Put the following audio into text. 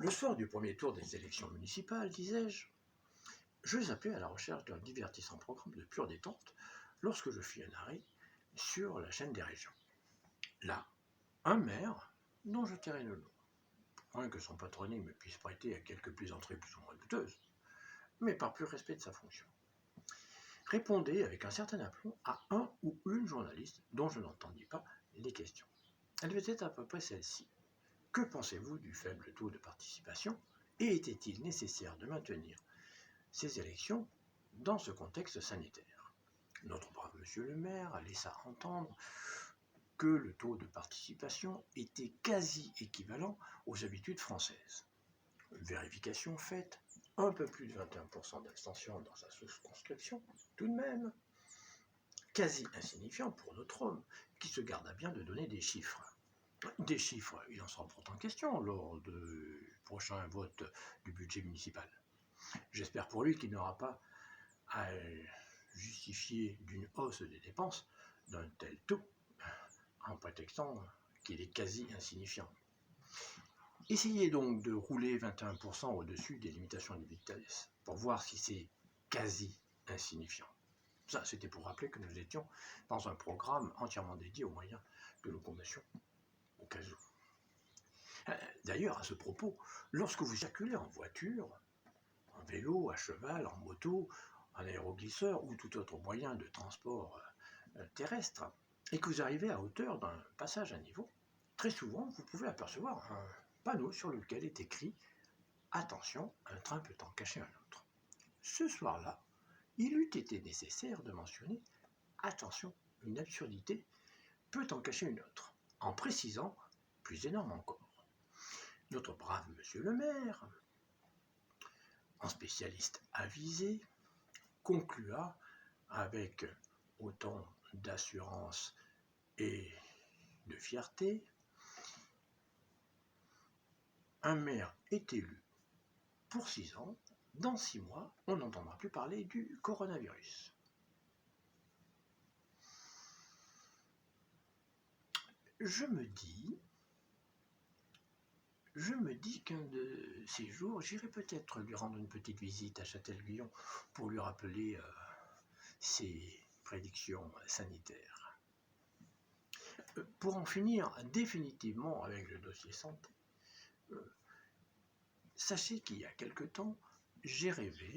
Le soir du premier tour des élections municipales, disais-je, je zappais à la recherche d'un divertissant programme de pure détente lorsque je fis un arrêt sur la chaîne des régions. Là, un maire, dont je tairai le nom, moins que son patronyme puisse prêter à quelques plaisanteries plus ou moins douteuses, mais par pur respect de sa fonction, répondait avec un certain aplomb à un ou une journaliste dont je n'entendis pas les questions. Elle était à peu près celle-ci. Que pensez-vous du faible taux de participation et était-il nécessaire de maintenir ces élections dans ce contexte sanitaire? Notre brave monsieur le maire laissa entendre que le taux de participation était quasi équivalent aux habitudes françaises. Vérification faite, un peu plus de 21% d'abstention dans sa circonscription, tout de même, quasi insignifiant pour notre homme, qui se garda bien de donner des chiffres. Des chiffres, il en sera pourtant question lors du prochain vote du budget municipal. J'espère pour lui qu'il n'aura pas à justifier d'une hausse des dépenses d'un tel taux en prétextant qu'il est quasi insignifiant. Essayez donc de rouler 21% au-dessus des limitations de vitesse pour voir si c'est quasi insignifiant. Ça, c'était pour rappeler que nous étions dans un programme entièrement dédié aux moyens de locomotion au cas où. D'ailleurs, à ce propos, lorsque vous circulez en voiture, en vélo, à cheval, en moto, en aéroglisseur ou tout autre moyen de transport terrestre, et que vous arrivez à hauteur d'un passage à niveau, très souvent, vous pouvez apercevoir un panneau sur lequel est écrit « Attention, un train peut en cacher un autre ». Ce soir-là, il eût été nécessaire de mentionner « Attention, une absurdité peut en cacher une autre », en précisant, plus énorme encore, notre brave monsieur le maire, en spécialiste avisé, conclua avec autant d'assurance et de fierté: un maire est élu pour 6 ans, dans 6 mois, on n'entendra plus parler du coronavirus. Je me dis qu'un de ces jours, j'irai peut-être lui rendre une petite visite à Châtel-Guyon pour lui rappeler ses prédictions sanitaires. Pour en finir définitivement avec le dossier santé, sachez qu'il y a quelque temps, j'ai rêvé